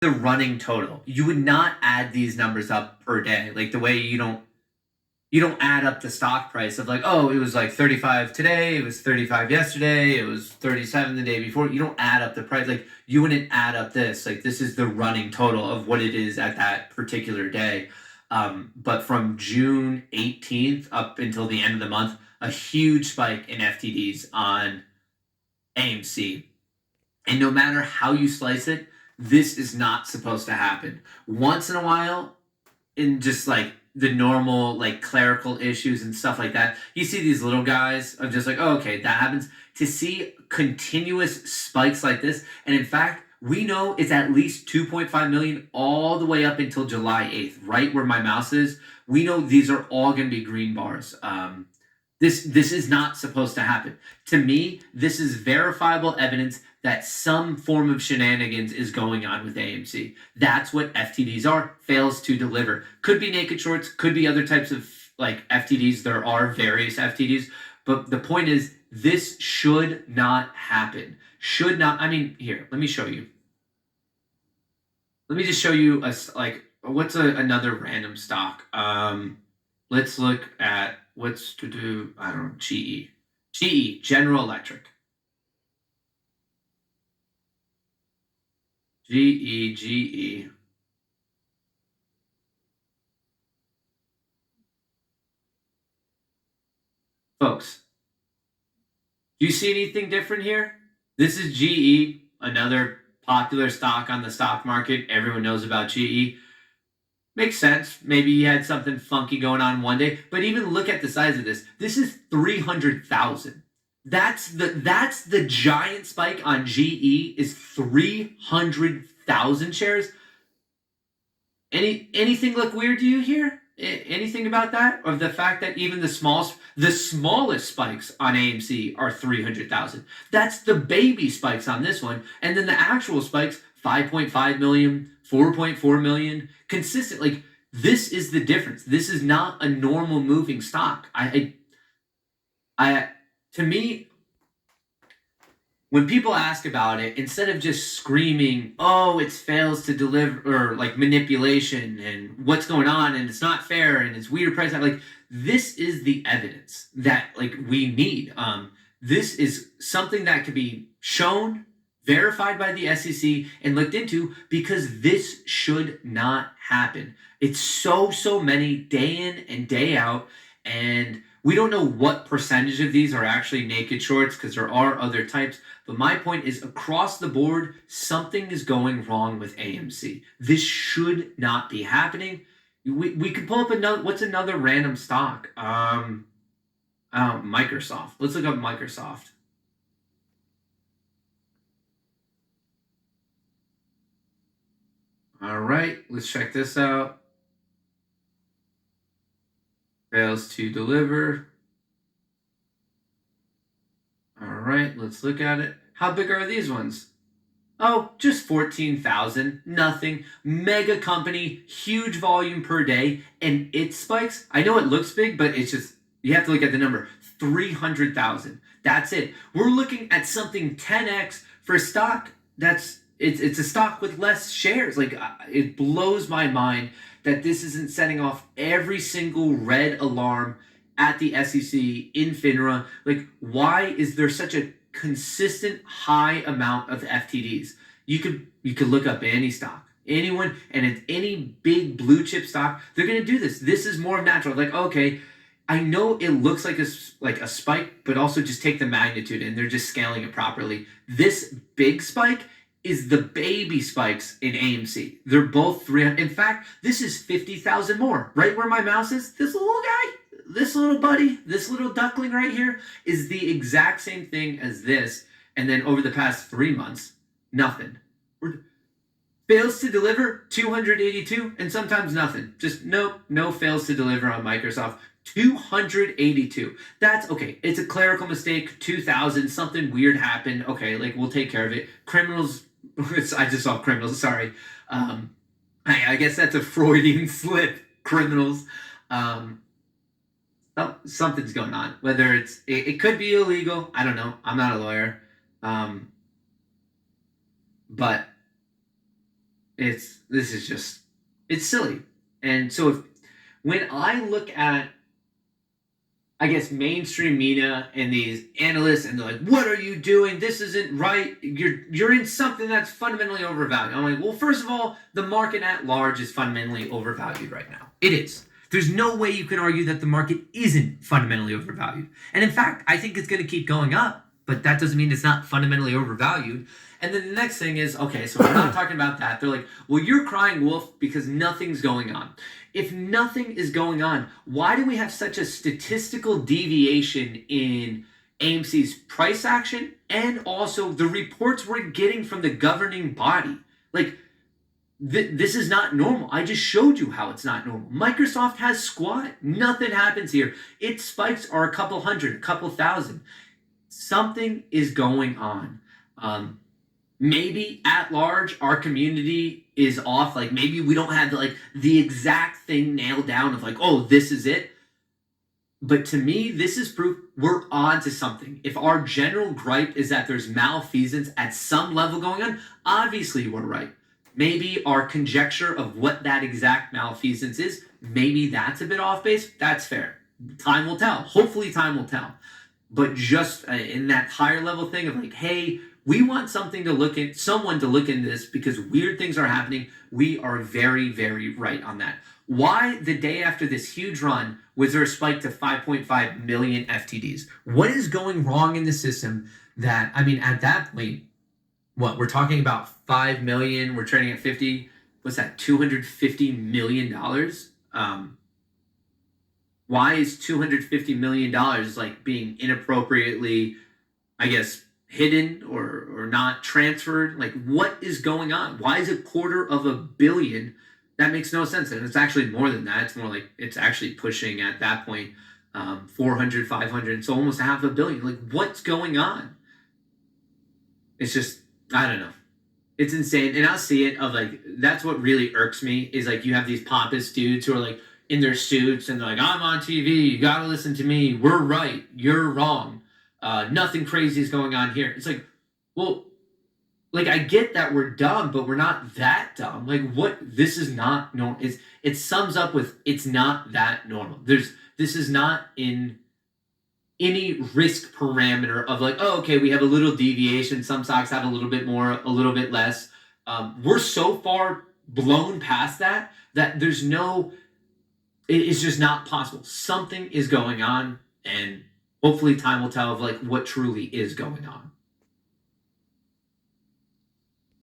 the running total. You would not add these numbers up per day, like the way you don't add up the stock price of like, oh, it was like 35 today, it was 35 yesterday, it was 37 the day before. You don't add up the price. Like you wouldn't add up this. Like this is the running total of what it is at that particular day. But from June 18th up until the end of the month, a huge spike in FTDs on AMC. And no matter how you slice it, this is not supposed to happen. Once in a while, in just like the normal like clerical issues and stuff like that, you see these little guys of just like, oh, okay, that happens. To see continuous spikes like this, and in fact, we know it's at least 2.5 million all the way up until July 8th, right where my mouse is. We know these are all going to be green bars. This is not supposed to happen. To me, this is verifiable evidence that some form of shenanigans is going on with AMC. That's what FTDs are, fails to deliver. Could be naked shorts, could be other types of like FTDs. There are various FTDs, but the point is this should not happen. Should not, I mean, here, let me show you. Let me just show you what's another random stock. Let's look at what's to do, I don't know, GE, General Electric. GE. Folks, do you see anything different here? This is GE, another popular stock on the stock market. Everyone knows about GE. Makes sense. Maybe you had something funky going on one day, but even look at the size of this. This is 300,000. That's the giant spike on GE is 300,000 shares. Anything look weird to you here? Anything about that? Or the fact that even the smallest spikes on AMC are 300,000. That's the baby spikes on this one. And then the actual spikes, 5.5 million, 4.4 million, consistent. Like this is the difference. This is not a normal moving stock. To me, when people ask about it, instead of just screaming, oh, it fails to deliver, or like manipulation and what's going on and it's not fair and it's weird price, like this is the evidence that like we need. This is something that could be shown, verified by the SEC and looked into, because this should not happen. It's so many day in and day out, and we don't know what percentage of these are actually naked shorts because there are other types. But my point is, across the board, something is going wrong with AMC. This should not be happening. We could pull up another random stock? Microsoft. Let's look up Microsoft. All right, let's check this out. Fails to deliver. All right, let's look at it. How big are these ones? Oh, just 14,000, nothing. Mega company, huge volume per day, and it spikes. I know it looks big, but it's just, you have to look at the number, 300,000. That's it. We're looking at something 10x for stock it's a stock with less shares. Like it blows my mind that this isn't setting off every single red alarm at the SEC, in FINRA. Like, why is there such a consistent high amount of FTDs? You could look up any stock, anyone, and it's any big blue chip stock. They're gonna do this. This is more natural. Like, okay, I know it looks like a spike, but also just take the magnitude, and they're just scaling it properly. This big spike is the baby spikes in AMC. They're both 300. In fact, this is 50,000 more. Right where my mouse is, this little guy, this little buddy, this little duckling right here is the exact same thing as this. And then over the past 3 months, nothing. Fails to deliver, 282, and sometimes nothing. Just no fails to deliver on Microsoft. 282. That's okay. It's a clerical mistake. 2,000. Something weird happened. Okay, like we'll take care of it. Criminals. I just saw criminals. Sorry. I guess that's a Freudian slip. Criminals. Something's going on. Whether it could be illegal. I don't know. I'm not a lawyer. But It's silly. And so when I look at, I guess, mainstream media and these analysts, and they're like, what are you doing? This isn't right. You're in something that's fundamentally overvalued. I'm like, well, first of all, the market at large is fundamentally overvalued right now. It is. There's no way you can argue that the market isn't fundamentally overvalued. And in fact, I think it's going to keep going up, but that doesn't mean it's not fundamentally overvalued. And then the next thing is, okay, so we're not talking about that. They're like, well, you're crying wolf because nothing's going on. If nothing is going on, why do we have such a statistical deviation in AMC's price action and also the reports we're getting from the governing body? Like, this is not normal. I just showed you how it's not normal. Microsoft has squat. Nothing happens here. Its spikes are a couple hundred, a couple thousand. Something is going on. Maybe at large our community is off. Like, maybe we don't have the exact thing nailed down of like, oh, this is it. But to me, this is proof we're on to something. If our general gripe is that there's malfeasance at some level going on, obviously we're right. Maybe our conjecture of what that exact malfeasance is, maybe that's a bit off base. That's fair. Time will tell. Hopefully time will tell. But just in that higher level thing of like, hey, we want someone to look into this because weird things are happening. We are very, very right on that. Why the day after this huge run was there a spike to 5.5 million FTDs? What is going wrong in the system that, I mean, at that point, what we're talking about 5 million, we're trading at 50, what's that, $250 million? Why is $250 million like being inappropriately, I guess, hidden or not transferred? Like, what is going on? Why is $250 million? That makes no sense. And it's actually more than that. It's more like it's actually pushing at that point 400, 500, so almost $500 million. Like, what's going on? It's just, I don't know. It's insane. And I'll see it of like, that's what really irks me is like you have these pompous dudes who are like in their suits and they're like, I'm on TV. You got to listen to me. We're right. You're wrong. Nothing crazy is going on here. It's like, well, like, I get that we're dumb, but we're not that dumb. Like, what? This is not normal. It sums up with, it's not that normal. This is not in any risk parameter of like, oh, okay, we have a little deviation. Some stocks have a little bit more, a little bit less. We're so far blown past that there's no, it's just not possible. Something is going on, and hopefully time will tell of like what truly is going on.